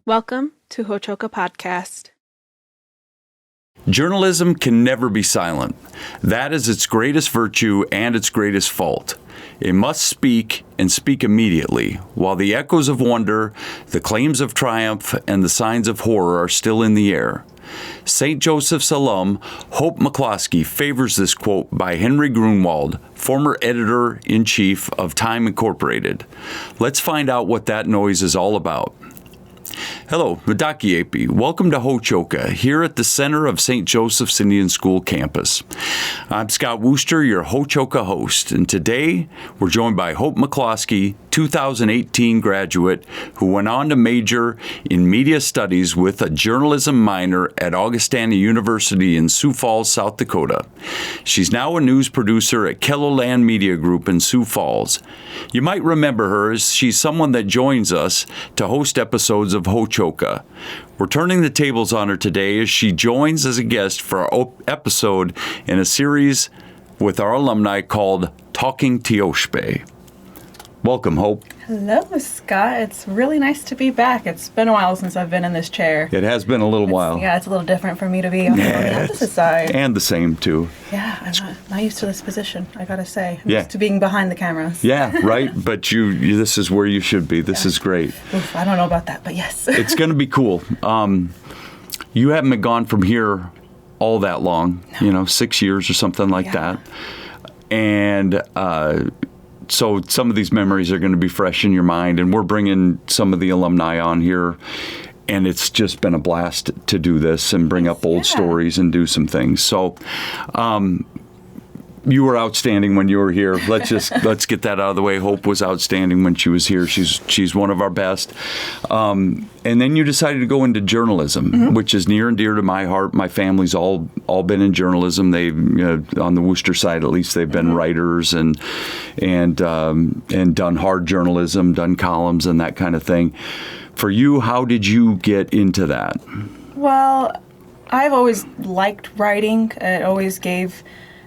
Welcome to Hochoka Podcast. Journalism can never be silent. That is its greatest virtue and its greatest fault. It must speak and speak immediately, while the echoes of wonder, the claims of triumph, and the signs of horror are still in the air. St. Joseph's alum Hope McCloskey favors this quote by Henry Grunwald, former editor-in-chief of Time Incorporated. Let's find out what that noise is all about. Hello, Madakiepi. Welcome to Hochoka, here at the center of St. Joseph's Indian School campus. I'm Scott Wooster, your Hochoka host, and today we're joined by Hope McCloskey, 2018 graduate, who went on to major in media studies with a journalism minor at Augustana University in Sioux Falls, South Dakota. She's now a news producer at Kelloland Media Group in Sioux Falls. You might remember her as she's someone that joins us to host episodes of Hochoka. We're turning the tables on her today as she joins as a guest for our episode in a series with our alumni called Talking Thiyóšpaye. Welcome, Hope. Hello, Scott. It's really nice to be back. It's been a while since I've been in this chair. It has been a little while. Yeah, it's a little different for me to be on the opposite side. And the same, too. Yeah, I'm not used to this position, I gotta say. I'm Yeah. used to being behind the cameras. Yeah, right. But this is where you should be. This is great. Oof, I don't know about that, but yes. It's going to be cool. You haven't been gone from here all that long, 6 years or something like that. And so some of these memories are going to be fresh in your mind, and we're bringing some of the alumni on here, and it's just been a blast to do this and bring up old stories and do some things. So you were outstanding when you were here. Let's get that out of the way. Hope was outstanding when she was here. She's one of our best. And then you decided to go into journalism, which is near and dear to my heart. My family's all been in journalism. They on the Wooster side at least, they've been writers and done hard journalism, done columns and that kind of thing. For you, how did you get into that? Well, I've always liked writing. It always gave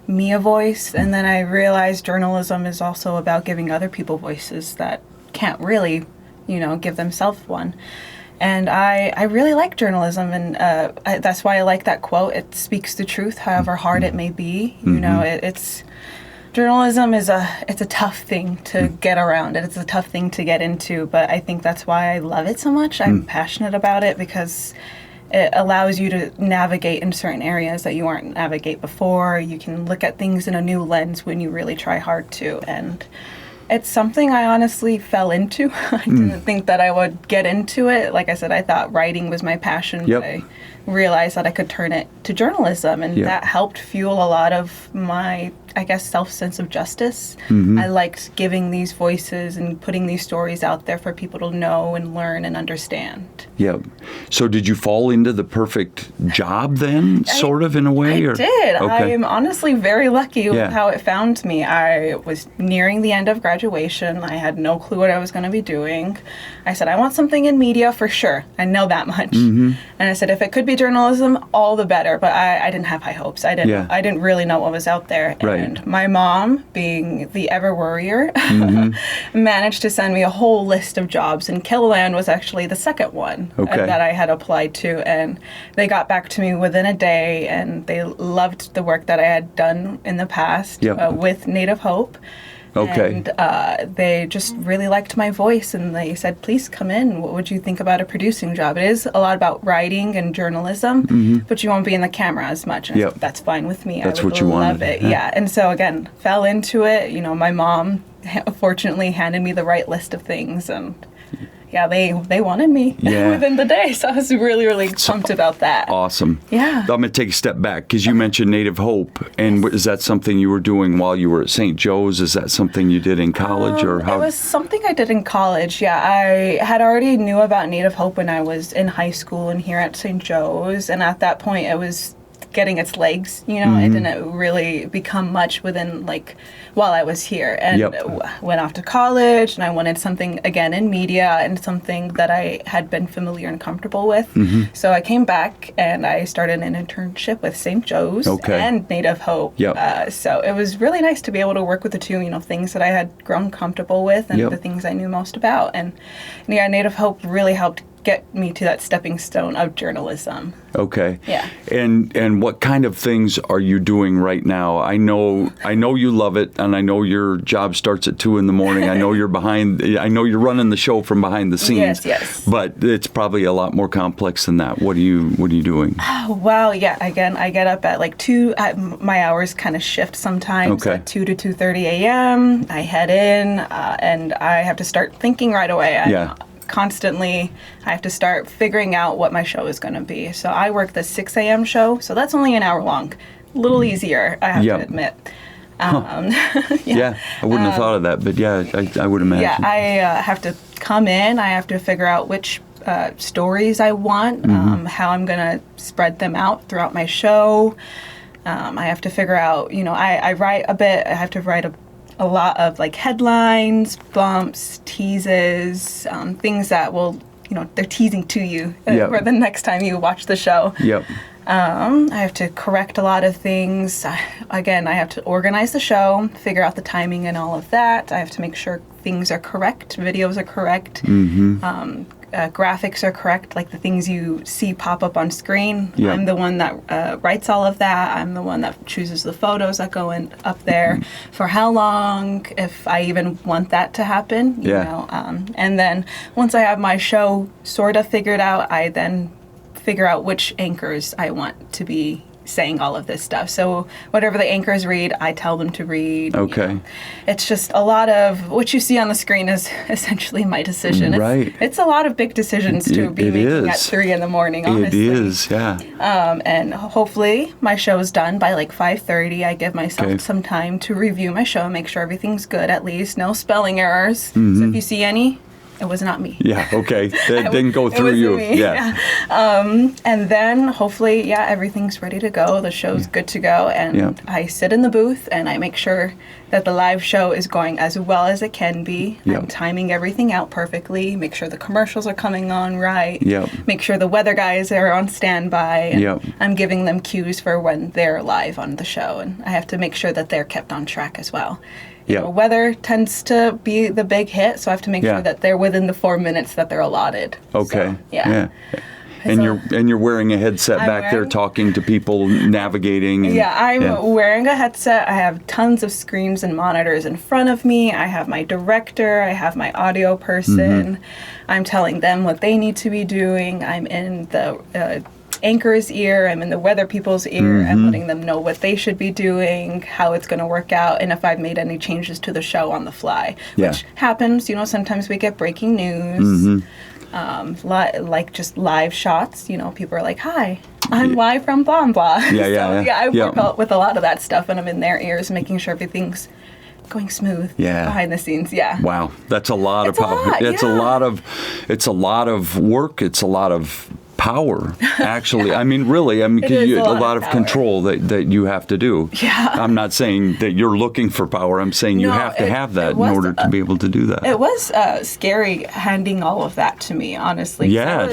me a voice, and then I realized journalism is also about giving other people voices that can't really, give themselves one. And I really like journalism, and that's why I like that quote. It speaks the truth, however hard it may be. It's journalism is it's a tough thing to get around, and it's a tough thing to get into. But I think that's why I love it so much. I'm passionate about it because it allows you to navigate in certain areas that you weren't navigate before. You can look at things in a new lens when you really try hard to. And it's something I honestly fell into. I didn't think that I would get into it. Like I said, I thought writing was my passion. Yep. But I realized that I could turn it to journalism. And that helped fuel a lot of my, self-sense of justice. I liked giving these voices and putting these stories out there for people to know and learn and understand. Yeah. So did you fall into the perfect job then, sort of, in a way? I did. Okay. I am honestly very lucky with how it found me. I was nearing the end of graduation. I had no clue what I was going to be doing. I said, I want something in media for sure. I know that much. And I said, if it could be journalism, all the better. But I didn't have high hopes. I didn't really know what was out there. Right. And my mom, being the ever worrier, managed to send me a whole list of jobs. And Kelloland was actually the second one that I had applied to. And they got back to me within a day, and they loved the work that I had done in the past with Native Hope. Okay. And they just really liked my voice, and they said, please come in. What would you think about a producing job? It is a lot about writing and journalism, but you won't be in the camera as much. And I said, that's fine with me. That's I would what you love wanted. it. Yeah. And so, again, fell into it. My mom fortunately handed me the right list of things, and they wanted me within the day. So I was really, really pumped about that. Awesome. Yeah. I'm going to take a step back because you mentioned Native Hope. And is that something you were doing while you were at St. Joe's? Is that something you did in college? Or how? It was something I did in college. Yeah, I had already knew about Native Hope when I was in high school and here at St. Joe's. And at that point, it was getting its legs. It didn't really become much within while I was here, and went off to college, and I wanted something again in media and something that I had been familiar and comfortable with. So I came back and I started an internship with St. Joe's and Native Hope. So it was really nice to be able to work with the two, things that I had grown comfortable with and the things I knew most about. And Native Hope really helped get me to that stepping stone of journalism. Okay. Yeah. And what kind of things are you doing right now? I know you love it, and I know your job starts at 2 a.m. I know I know you're running the show from behind the scenes. Yes. But it's probably a lot more complex than that. What are you doing? Oh, well, yeah. Again, I get up at like 2. My hours kind of shift sometimes. Okay. At 2 to 2:30 a.m. I head in, and I have to start thinking right away. Constantly, I have to start figuring out what my show is going to be. So I work the 6 a.m. show, so that's only an hour long. A little easier, I have to admit. Yeah, I wouldn't have thought of that, but I would imagine. Yeah, I have to come in. I have to figure out which stories I want, how I'm going to spread them out throughout my show. I have to figure out, I write a bit. I have to write a lot of like headlines, bumps, teases, things that will, they're teasing to you for the next time you watch the show. Yep. I have to correct a lot of things. Again, I have to organize the show, figure out the timing and all of that. I have to make sure things are correct, videos are correct. Graphics are correct, like the things you see pop up on screen. Yep. I'm the one that writes all of that. I'm the one that chooses the photos that go in up there, for how long, if I even want that to happen. You know. And then once I have my show sort of figured out, I then figure out which anchors I want to be saying all of this stuff. So whatever the anchors read, I tell them to read. Okay. It's just a lot of what you see on the screen is essentially my decision. Right. It's a lot of big decisions to be making at 3 a.m, honestly. It is, yeah. And hopefully my show is done by like 5:30. I give myself some time to review my show, make sure everything's good at least. No spelling errors. So if you see any, it was not me. Yeah, okay. That didn't go through you. Me. Yeah. And then hopefully, everything's ready to go. The show's good to go. And I sit in the booth and I make sure that the live show is going as well as it can be. I'm timing everything out perfectly. Make sure the commercials are coming on right. Make sure the weather guys are on standby. And I'm giving them cues for when they're live on the show. And I have to make sure that they're kept on track as well. Weather tends to be the big hit, so I have to make sure that they're within the 4 minutes that they're allotted. Okay. So, And you're wearing a headset back there talking to people, navigating. And, I'm wearing a headset. I have tons of screens and monitors in front of me. I have my director. I have my audio person. I'm telling them what they need to be doing. I'm in the anchor's ear. I'm in the weather people's ear. I'm letting them know what they should be doing, how it's going to work out, and if I've made any changes to the show on the fly, which happens. Sometimes we get breaking news. Like just live shots, people are like, "Hi, I'm live from blah and blah." I work with a lot of that stuff, and I'm in their ears, making sure everything's going smooth behind the scenes. Wow, that's a lot of power. It's a lot of work. It's a lot of power, actually. I mean, really, because you a lot of control that you have to do. I'm not saying that you're looking for power. I'm saying you have to have that in order to be able to do that. It was scary handing all of that to me, honestly. Yeah.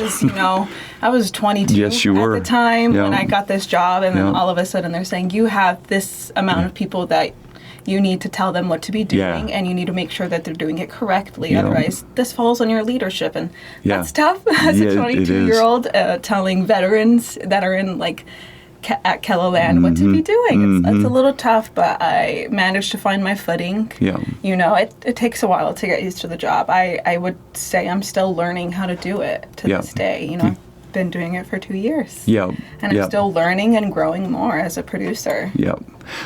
I was 22 yes, you were. at the time when I got this job, and then all of a sudden they're saying, you have this amount of people that you need to tell them what to be doing, and you need to make sure that they're doing it correctly. Otherwise, this falls on your leadership, and that's tough as a 22-year-old telling veterans that are in at Kelloland what to be doing. It's a little tough, but I managed to find my footing. It takes a while to get used to the job. I would say I'm still learning how to do it to this day. Been doing it for 2 years. And I'm still learning and growing more as a producer.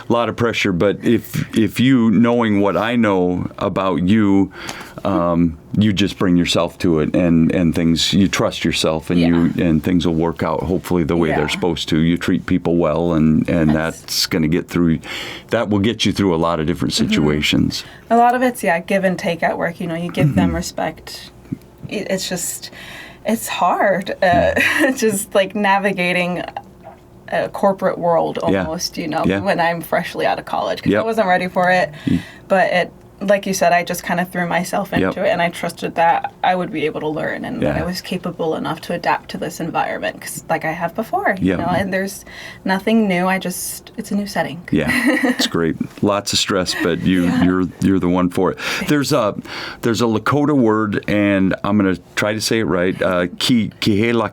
A lot of pressure, but if you, knowing what I know about you, you just bring yourself to it, and things, you trust yourself, and things will work out hopefully the way they're supposed to. You treat people well, and that's going to that will get you through a lot of different situations. A lot of it's give and take at work. You give them respect. It's hard, just like navigating a corporate world almost, when I'm freshly out of college, because I wasn't ready for it. But like you said, I just kind of threw myself into it, and I trusted that I would be able to learn and that I was capable enough to adapt to this environment, because like I have before, you know, and there's nothing new. It's a new setting. Yeah, it's great. Lots of stress, but you're the one for it. There's a Lakota word, and I'm going to try to say it right. Kihelakayo.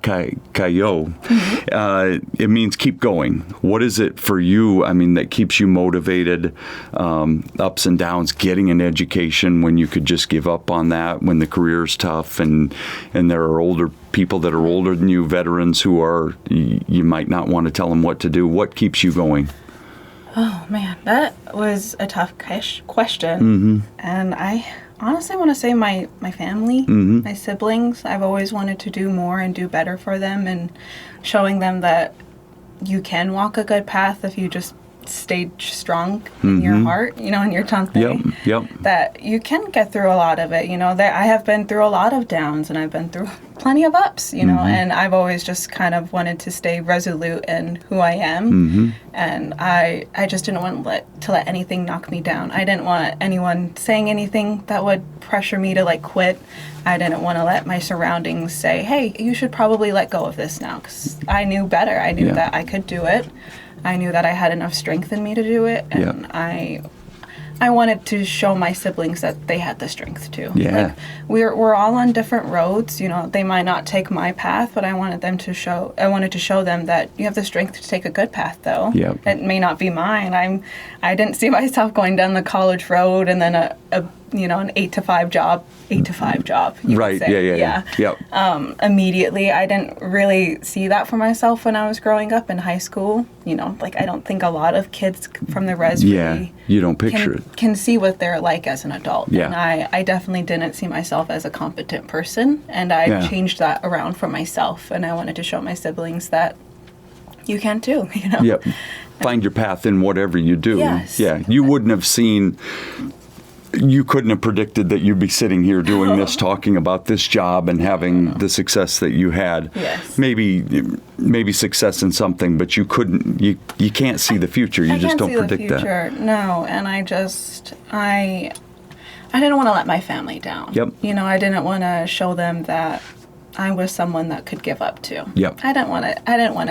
It means keep going. What is it for you? I mean, that keeps you motivated, ups and downs, getting an education when you could just give up on that, when the career's tough, and there are older people that are older than you, veterans who are, you might not want to tell them what to do. What keeps you going? Oh man, that was a tough question. And I honestly want to say my family, my siblings. I've always wanted to do more and do better for them, and showing them that you can walk a good path if you just stay strong in your heart, you know, in your tongue. That you can get through a lot of it, you know. That I have been through a lot of downs, and I've been through plenty of ups, you know, and I've always just kind of wanted to stay resolute in who I am, and I just didn't want to let anything knock me down. I didn't want anyone saying anything that would pressure me to like quit. I didn't want to let my surroundings say, hey, you should probably let go of this now, because I knew better. I knew that I could do it. I knew that I had enough strength in me to do it, and I wanted to show my siblings that they had the strength too. Like, we're all on different roads, you know. They might not take my path, but I wanted to show them that you have the strength to take a good path, though. It may not be mine. I didn't see myself going down the college road and then an 8 to 5 job. You could say. Immediately, I didn't really see that for myself when I was growing up in high school. You know, like, I don't think a lot of kids from the res really you don't picture it. Can see what they're like as an adult. And I definitely didn't see myself as a competent person, and I changed that around for myself, and I wanted to show my siblings that you can too, you know. Find your path in whatever you do. You wouldn't have seen. You couldn't have predicted that you'd be sitting here doing this, talking about this job and having the success that you had. Maybe success in something, but you couldn't. You can't see the future. You just don't predict that. No, and I didn't want to let my family down. You know, I didn't want to show them that I was someone that could give up to. I didn't want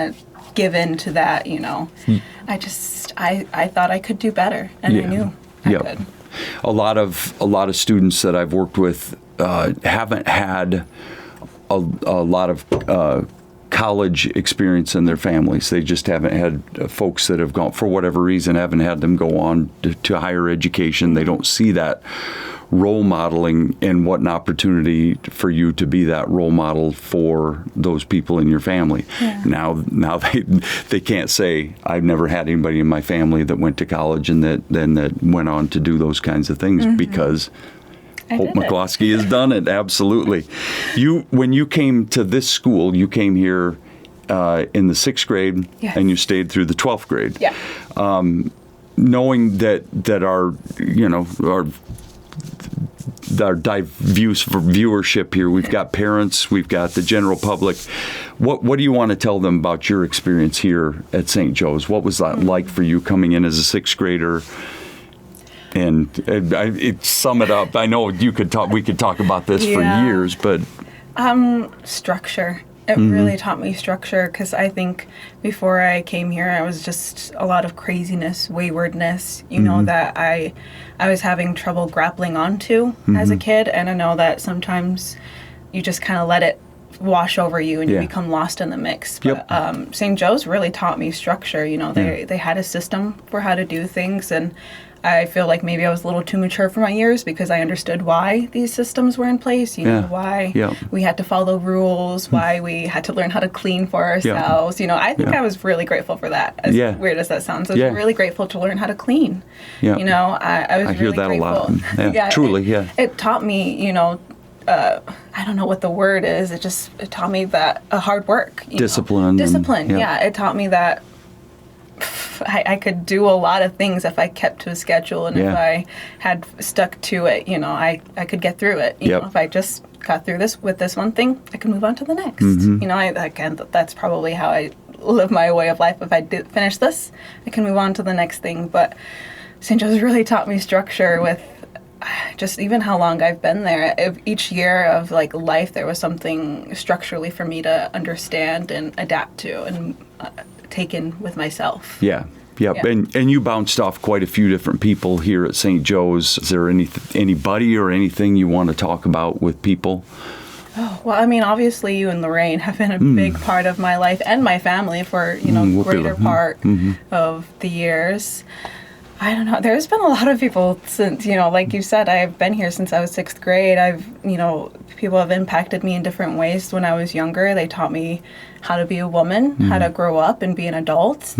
to give in to that. You know, I thought I could do better, and I knew I could. A lot of students that I've worked with haven't had a lot of college experience in their families. They just haven't had folks that have gone, for whatever reason, haven't had them go on to higher education. They don't see that role modeling, and what an opportunity for you to be that role model for those people in your family. Now they can't say, I've never had anybody in my family that went to college and that went on to do those kinds of things, because Hope McCloskey has done it. Absolutely. When you came to this school, you came here in the 6th grade, and you stayed through the 12th grade. Knowing that our diffuse viewership here, we've got parents, we've got the general public. What do you want to tell them about your experience here at St. Joe's? What was that like for you coming in as a 6th grader? And sum it up. I know we could talk about this for years, but structure. It really taught me structure, because I think before I came here, I was just a lot of craziness, waywardness, you know, that I was having trouble grappling onto as a kid. And I know that sometimes you just kind of let it wash over you and you become lost in the mix. But St. Joe's really taught me structure. You know, they had a system for how to do things, and I feel like maybe I was a little too mature for my years, because I understood why these systems were in place, you know, why we had to follow rules, why we had to learn how to clean for ourselves. You know, I think I was really grateful for that, as weird as that sounds. I was really grateful to learn how to clean. You know, I was really grateful. I hear that a lot. Truly. It taught me, you know, I don't know what the word is. It taught me that hard work. Discipline. It taught me that I could do a lot of things if I kept to a schedule, and if I had stuck to it, you know, I could get through it. You know, if I just got through this with this one thing, I could move on to the next. You know, that's probably how I live my way of life. If I did finish this, I can move on to the next thing. But St. Joe's really taught me structure with just even how long I've been there, each year of like life, there was something structurally for me to understand and adapt to and take in with myself. Yeah. Yep. Yeah. And you bounced off quite a few different people here at St. Joe's. Is there anybody or anything you want to talk about with people? Oh, well, I mean, obviously you and Lorraine have been a big part of my life and my family for, greater part of the years. I don't know. There's been a lot of people since, like you said, I've been here since I was 6th grade. People have impacted me in different ways. When I was younger, they taught me how to be a woman, how to grow up and be an adult.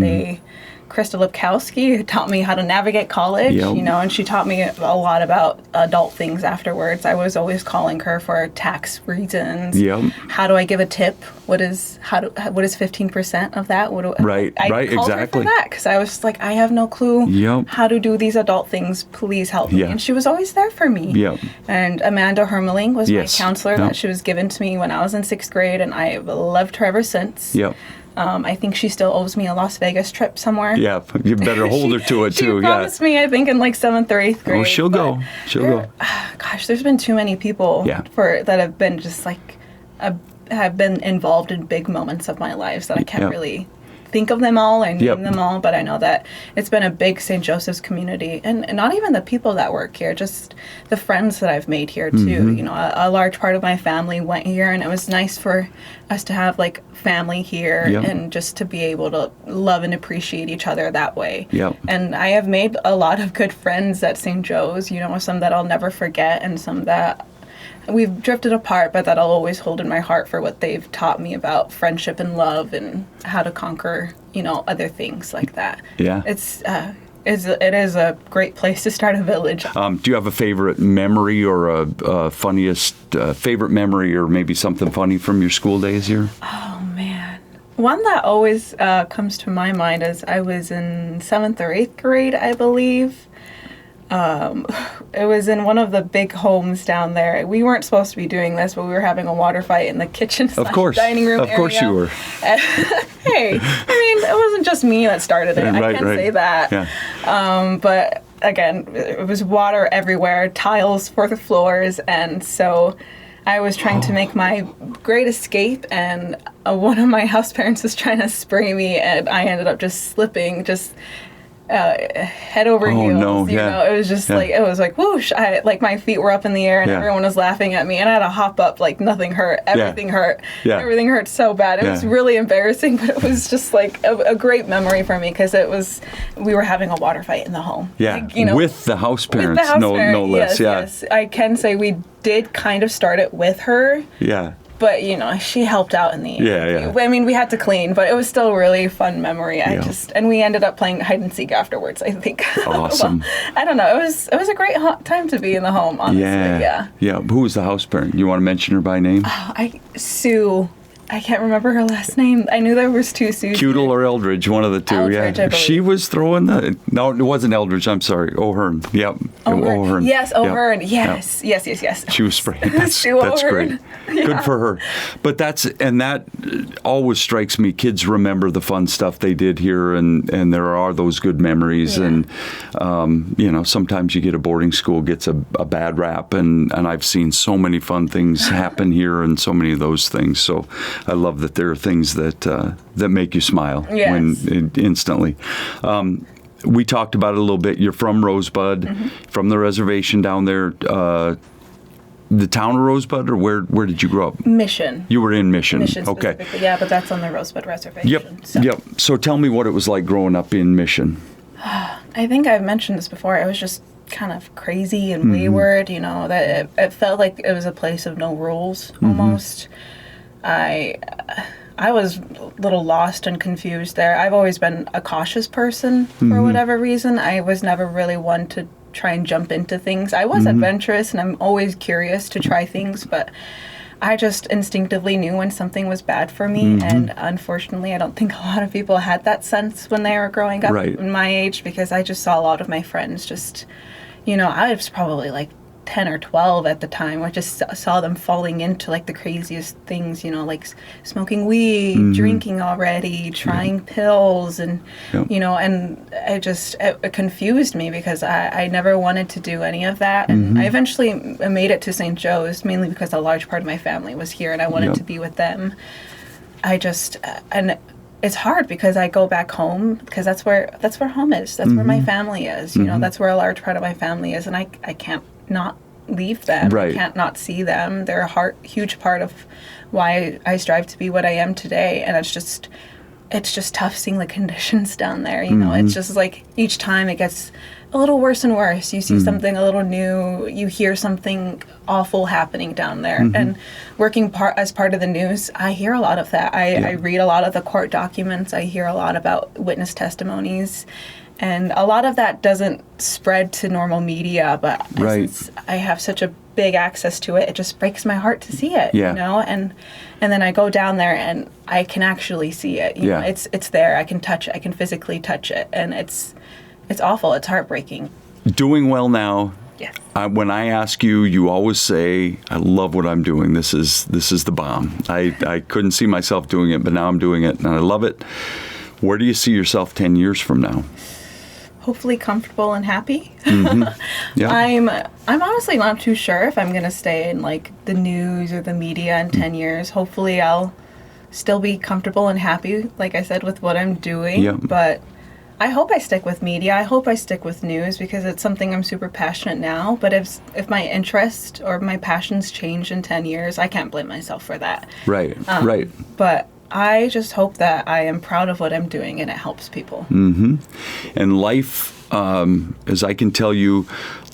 Krista Lipkowski taught me how to navigate college, and she taught me a lot about adult things afterwards. I was always calling her for tax reasons. Yep. How do I give a tip? What is 15% of that? Right, called her for that because I was like, I have no clue how to do these adult things. Please help me. And she was always there for me. Yep. And Amanda Hermeling was my counselor that she was given to me when I was in 6th grade, and I've loved her ever since. Yep. I think she still owes me a Las Vegas trip somewhere. Yeah, you better hold her to it too. She promised me, I think, in like 7th or 8th grade. Oh, she'll go. She'll go. Gosh, there's been too many people that have been just like have been involved in big moments of my life that I can't really think of them all or name them all, but I know that it's been a big St. Joseph's community, and not even the people that work here, just the friends that I've made here too. A large part of my family went here, and it was nice for us to have like family here and just to be able to love and appreciate each other that way. And I have made a lot of good friends at St. Joe's, some that I'll never forget and some that we've drifted apart, but that I'll always hold in my heart for what they've taught me about friendship and love and how to conquer, other things like that. Yeah. It is a great place to start a village. Do you have a favorite memory or a funniest favorite memory or maybe something funny from your school days here? Oh, man. One that always comes to my mind is I was in 7th or 8th grade, I believe. It was in one of the big homes down there. We weren't supposed to be doing this, but we were having a water fight in the kitchen dining room area. Of course you were. Hey, I mean, it wasn't just me that started it. I can't say that. Yeah. But again, it was water everywhere, tiles for the floors, and so I was trying to make my great escape, and one of my house parents was trying to spray me, and I ended up just slipping, head over heels. No, it was just it was like whoosh. My feet were up in the air and everyone was laughing at me, and I had to hop up like nothing hurt. Everything hurt. Everything hurt so bad. It was really embarrassing, but it was just like a great memory for me because we were having a water fight in the home. Yeah, with the house parents, no less. Yes, I can say we did kind of start it with her. Yeah. But, she helped out in the end. Yeah. I mean, we had to clean, but it was still a really fun memory. And we ended up playing hide and seek afterwards, I think. Awesome. I don't know. It was a great time to be in the home, honestly. Yeah. Who was the house parent? You want to mention her by name? Sue. I can't remember her last name. I knew there was two Sues. Cudel or Eldridge, one of the two. Eldridge, She was throwing no, it wasn't Eldridge. I'm sorry, O'Hearn. Yep. O'Hearn. Yes, O'Hearn. Yes. She was spraying. That's great. Good for her. But that always strikes me. Kids remember the fun stuff they did here, and there are those good memories. And sometimes you get a boarding school gets a bad rap, and I've seen so many fun things happen here, and so many of those things. So I love that there are things that make you smile instantly. We talked about it a little bit. You're from Rosebud, from the reservation down there. The town of Rosebud, or where did you grow up? Mission. You were in Mission. Okay. Yeah, but that's on the Rosebud reservation. Yep. So tell me what it was like growing up in Mission. I think I've mentioned this before. I was just kind of crazy and wayward. That it felt like it was a place of no rules almost. I was a little lost and confused there. I've always been a cautious person for whatever reason. I was never really one to try and jump into things. I was adventurous, and I'm always curious to try things, but I just instinctively knew when something was bad for me, and unfortunately I don't think a lot of people had that sense when they were growing up in my age, because I just saw a lot of my friends just, I was probably like 10 or 12 at the time. I just saw them falling into like the craziest things, you know, like smoking weed, drinking already, trying pills, and you know, and it confused me because I never wanted to do any of that. And I eventually made it to St. Joe's, mainly because a large part of my family was here and I wanted to be with them. And it's hard because I go back home because that's where home is. That's where my family is. You know, that's where a large part of my family is, and I can't not leave them. Right. I can't not see them. They're a huge part of why I strive to be what I am today. And it's just tough seeing the conditions down there. You know, it's just like each time it gets a little worse and worse. You see something a little new. You hear something awful happening down there. And working as part of the news, I hear a lot of that. I read a lot of the court documents. I hear a lot about witness testimonies. And a lot of that doesn't spread to normal media, but since I have such a big access to it, it just breaks my heart to see it, you know? And then I go down there and I can actually see it. You know, it's there. I can touch it. I can physically touch it. And it's awful. It's heartbreaking. Doing well now. Yes. When I ask you, you always say, I love what I'm doing. This is the bomb. I couldn't see myself doing it, but now I'm doing it and I love it. Where do you see yourself 10 years from now? Hopefully comfortable and happy. Yeah. I'm honestly not too sure if I'm going to stay in like the news or the media in 10 years. Hopefully I'll still be comfortable and happy, like I said, with what I'm doing. Yeah. But I hope I stick with media. I hope I stick with news because it's something I'm super passionate now. But if my interest or my passions change in 10 years, I can't blame myself for that. Right. Right. But I just hope that I am proud of what I'm doing and it helps people. And life, as I can tell you,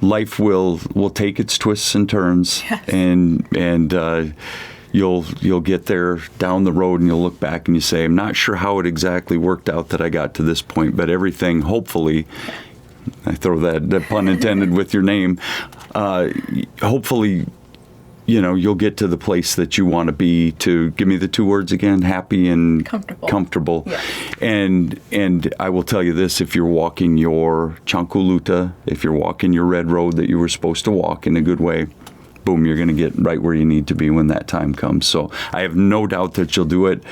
life will take its twists and turns, and you'll get there down the road, and you'll look back and you say, I'm not sure how it exactly worked out that I got to this point, but everything, hopefully, I throw that pun intended with your name, hopefully, you know, you'll get to the place that you want to be. To give me the two words again: happy and comfortable. Yes. And I will tell you this: if you're walking your Chankuluta, if you're walking your red road that you were supposed to walk in a good way, boom, you're going to get right where you need to be when that time comes. So I have no doubt that you'll do it.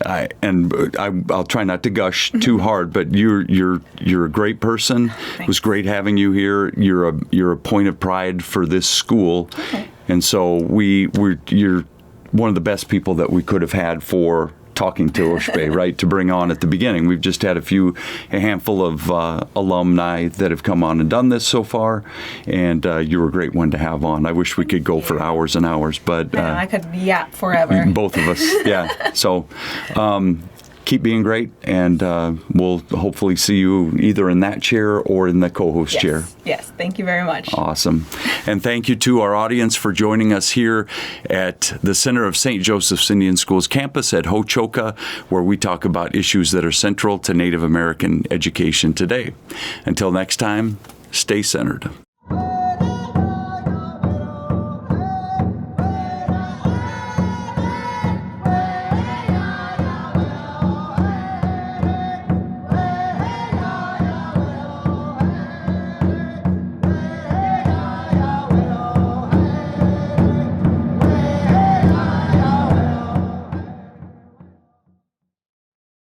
I'll try not to gush too hard, but you're a great person. Thanks. It was great having you here. You're a point of pride for this school, and so you're one of the best people that we could have had for talking to Thiyóšpaye, right, to bring on at the beginning. We've just had a handful of alumni that have come on and done this so far, and you're a great one to have on. I wish we could go for hours and hours, but I could yap forever. Both of us, yeah. So keep being great, and we'll hopefully see you either in that chair or in the co-host chair. Yes, thank you very much. Awesome. And thank you to our audience for joining us here at the center of St. Joseph's Indian Schools campus at Hochoka, where we talk about issues that are central to Native American education today. Until next time, stay centered.